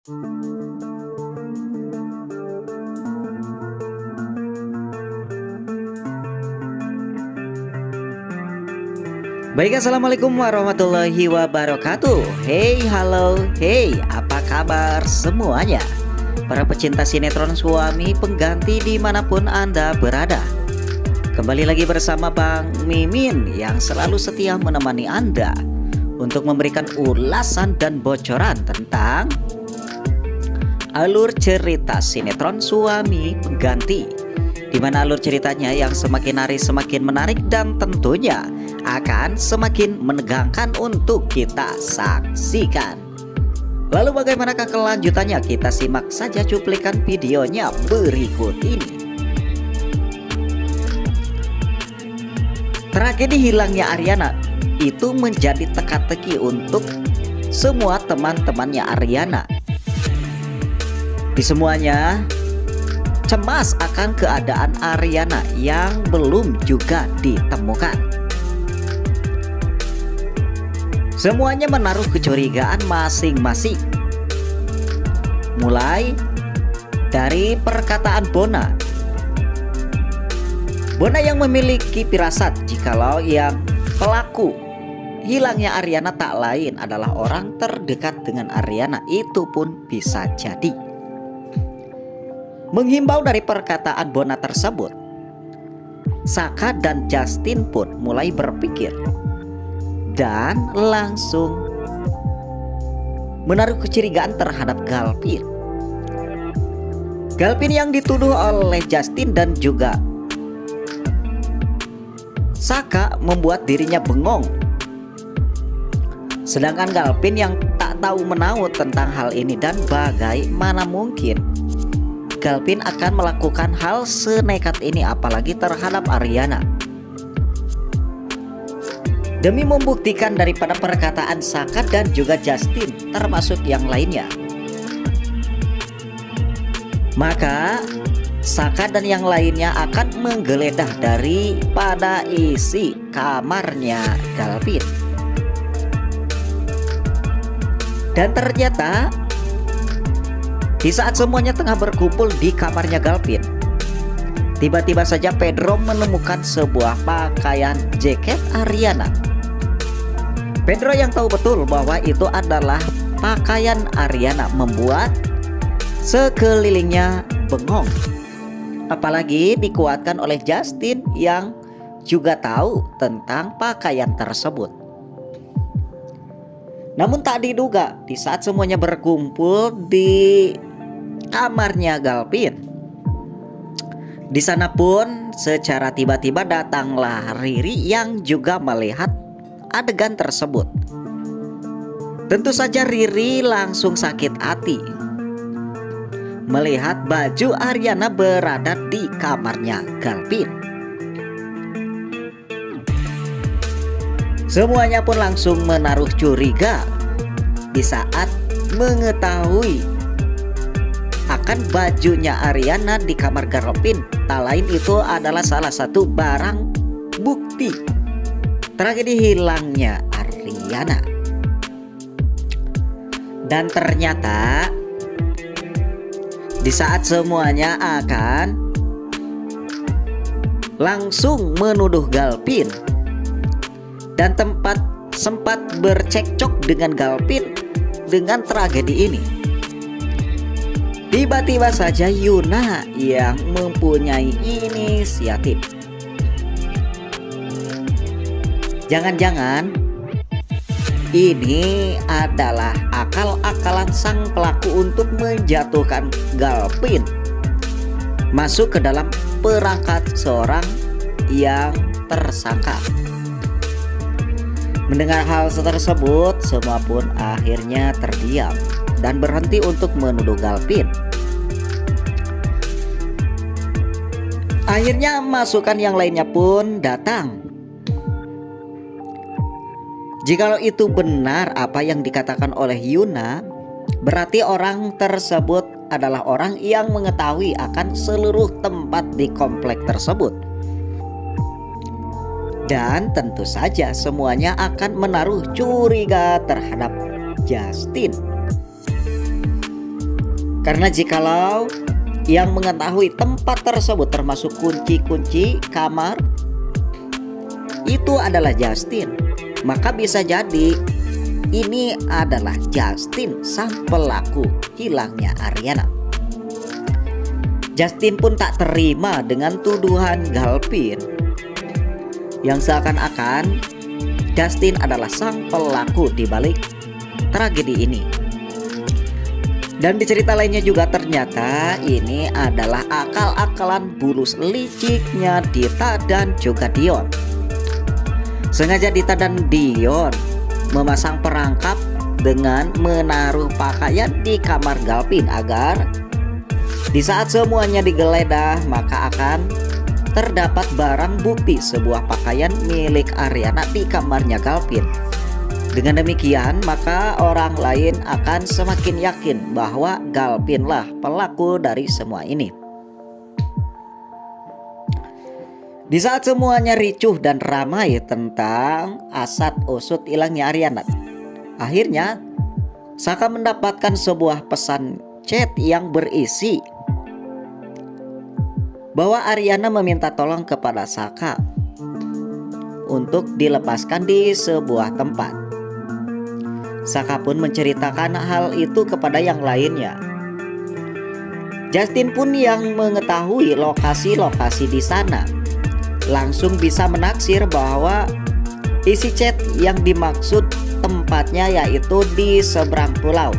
Baik, assalamualaikum warahmatullahi wabarakatuh. Hey, halo, hey, apa kabar semuanya? Para pecinta sinetron Suami Pengganti dimanapun Anda berada. Kembali lagi bersama Bang Mimin yang selalu setia menemani Anda untuk memberikan ulasan dan bocoran tentang alur cerita sinetron Suami Pengganti, di mana alur ceritanya yang semakin hari semakin menarik dan tentunya akan semakin menegangkan untuk kita saksikan. Lalu bagaimanakah kelanjutannya? Kita simak saja cuplikan videonya berikut ini. Tragedi hilangnya Ariana itu menjadi teka-teki untuk semua teman-temannya Ariana. Di semuanya cemas akan keadaan Ariana yang belum juga ditemukan. Semuanya menaruh kecurigaan masing-masing. Mulai dari perkataan Bona yang memiliki firasat jikalau yang pelaku hilangnya Ariana tak lain adalah orang terdekat dengan Ariana. Itu pun bisa jadi. Menghimbau dari perkataan Bona tersebut, Saka dan Justin pun mulai berpikir dan langsung menaruh kecurigaan terhadap Galpin. Galpin yang dituduh oleh Justin dan juga Saka membuat dirinya bengong. Sedangkan Galpin yang tak tahu menahu tentang hal ini, dan bagaimana mungkin Galpin akan melakukan hal senekat ini apalagi terhadap Ariana. Demi membuktikan daripada perkataan Saka dan juga Justin termasuk yang lainnya, maka Saka dan yang lainnya akan menggeledah daripada isi kamarnya Galpin. Dan ternyata di saat semuanya tengah berkumpul di kamarnya Galpin, tiba-tiba saja Pedro menemukan sebuah pakaian jaket Ariana. Pedro yang tahu betul bahwa itu adalah pakaian Ariana membuat sekelilingnya bengong. Apalagi dikuatkan oleh Justin yang juga tahu tentang pakaian tersebut. Namun tak diduga di saat semuanya berkumpul di kamarnya Galpin, di sana pun secara tiba-tiba datanglah Riri yang juga melihat adegan tersebut. Tentu saja Riri langsung sakit hati melihat baju Ariana berada di kamarnya Galpin. Semuanya pun langsung menaruh curiga di saat mengetahui akan bajunya Ariana di kamar Galpin. Tak lain itu adalah salah satu barang bukti tragedi hilangnya Ariana. Dan ternyata di saat semuanya akan langsung menuduh Galpin dan sempat bercekcok dengan Galpin dengan tragedi ini, tiba-tiba saja Yuna yang mempunyai inisiatif. Jangan-jangan ini adalah akal-akalan sang pelaku untuk menjatuhkan Galpin masuk ke dalam perangkap seorang yang tersangka. Mendengar hal tersebut, semua pun akhirnya terdiam dan berhenti untuk menuduh Galpin. Akhirnya masukan yang lainnya pun datang. Jikalau itu benar apa yang dikatakan oleh Yuna, berarti orang tersebut adalah orang yang mengetahui akan seluruh tempat di komplek tersebut. Dan tentu saja semuanya akan menaruh curiga terhadap Justin. Karena jikalau yang mengetahui tempat tersebut termasuk kunci-kunci kamar itu adalah Justin, maka bisa jadi ini adalah Justin sang pelaku hilangnya Ariana. Justin pun tak terima dengan tuduhan Galvin yang seakan-akan Justin adalah sang pelaku di balik tragedi ini. Dan di cerita lainnya juga ternyata ini adalah akal-akalan bulus liciknya Dita dan juga Dion. Sengaja Dita dan Dion memasang perangkap dengan menaruh pakaian di kamar Galvin agar di saat semuanya digeledah maka akan terdapat barang bukti sebuah pakaian milik Ariana di kamarnya Galvin. Dengan demikian maka orang lain akan semakin yakin bahwa Galvinlah pelaku dari semua ini. Di saat semuanya ricuh dan ramai tentang asat usut hilangnya Ariana, akhirnya Saka mendapatkan sebuah pesan chat yang berisi bahwa Ariana meminta tolong kepada Saka untuk dilepaskan di sebuah tempat. Saka pun menceritakan hal itu kepada yang lainnya. Justin pun yang mengetahui lokasi-lokasi di sana langsung bisa menaksir bahwa isi chat yang dimaksud tempatnya yaitu di seberang pulau,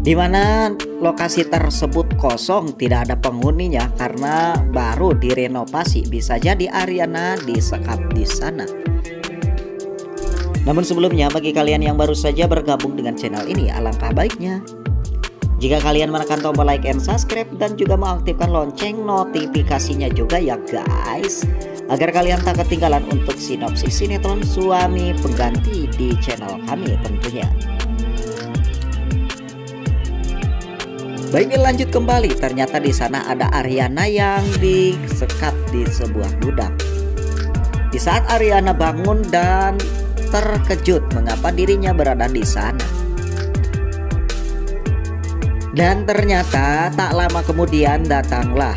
di mana lokasi tersebut kosong, tidak ada penghuninya karena baru direnovasi. Bisa jadi Ariana disekap di sana. Namun sebelumnya, bagi kalian yang baru saja bergabung dengan channel ini, alangkah baiknya jika kalian menekan tombol like and subscribe dan juga mengaktifkan lonceng notifikasinya juga ya guys, agar kalian tak ketinggalan untuk sinopsis sinetron Suami Pengganti di channel kami tentunya. Baik, lanjut kembali. Ternyata di sana ada Ariana yang disekap di sebuah gudang. Di saat Ariana bangun dan terkejut mengapa dirinya berada di sana. Dan ternyata tak lama kemudian datanglah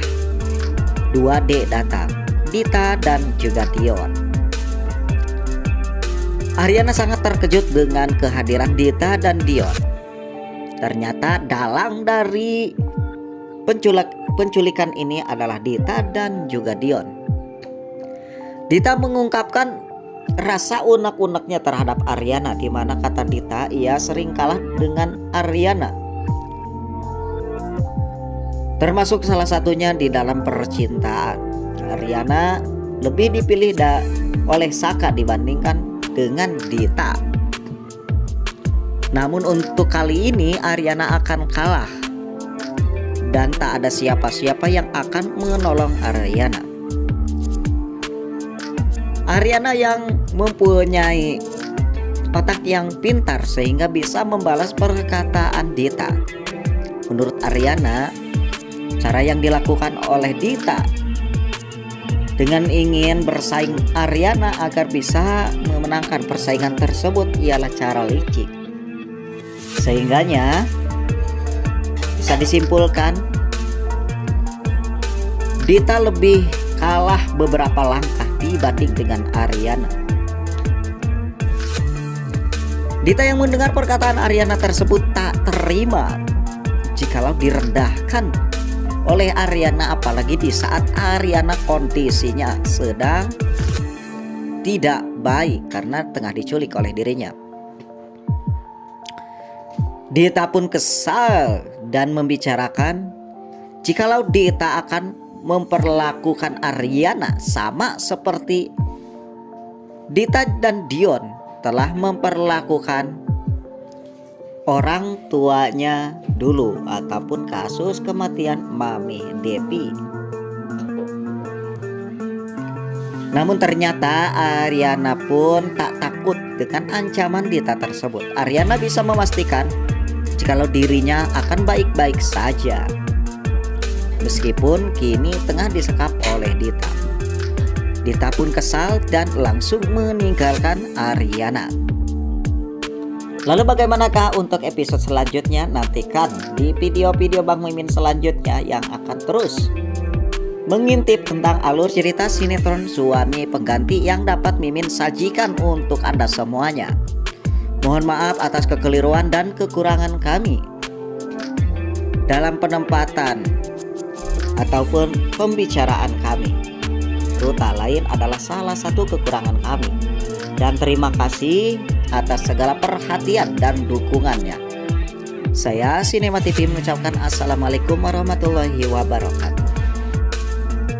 2D datang, Dita dan juga Dion. Ariana sangat terkejut dengan kehadiran Dita dan Dion. Ternyata dalang dari penculikan ini adalah Dita dan juga Dion. Dita mengungkapkan rasa unek-uneknya terhadap Ariana, di mana kata Dita ia sering kalah dengan Ariana, termasuk salah satunya di dalam percintaan. Ariana lebih dipilih oleh Saka dibandingkan dengan Dita. Namun untuk kali ini Ariana akan kalah dan tak ada siapa-siapa yang akan menolong Ariana. Ariana yang mempunyai otak yang pintar sehingga bisa membalas perkataan Dita. Menurut Ariana, cara yang dilakukan oleh Dita dengan ingin bersaing Ariana agar bisa memenangkan persaingan tersebut ialah cara licik. Sehingganya bisa disimpulkan Dita lebih kalah beberapa langkah dibanding dengan Ariana. Dita yang mendengar perkataan Ariana tersebut tak terima jikalau direndahkan oleh Ariana, apalagi di saat Ariana kondisinya sedang tidak baik karena tengah diculik oleh dirinya. Dita pun kesal dan membicarakan jikalau Dita akan memperlakukan Ariana sama seperti Dita dan Dion telah memperlakukan orang tuanya dulu ataupun kasus kematian Mami Devi. Namun ternyata Ariana pun tak takut dengan ancaman Dita tersebut. Ariana bisa memastikan jikalau dirinya akan baik-baik saja meskipun kini tengah disekap oleh Dita. Dita pun kesal dan langsung meninggalkan Ariana. Lalu bagaimanakah untuk episode selanjutnya? Nantikan di video-video Bang Mimin selanjutnya yang akan terus mengintip tentang alur cerita sinetron Suami Pengganti yang dapat Mimin sajikan untuk Anda semuanya. Mohon maaf atas kekeliruan dan kekurangan kami dalam penempatan ataupun pembicaraan kami. Itu tak lain adalah salah satu kekurangan kami. Dan terima kasih atas segala perhatian dan dukungannya. Saya Sinema TV mengucapkan Assalamualaikum warahmatullahi wabarakatuh.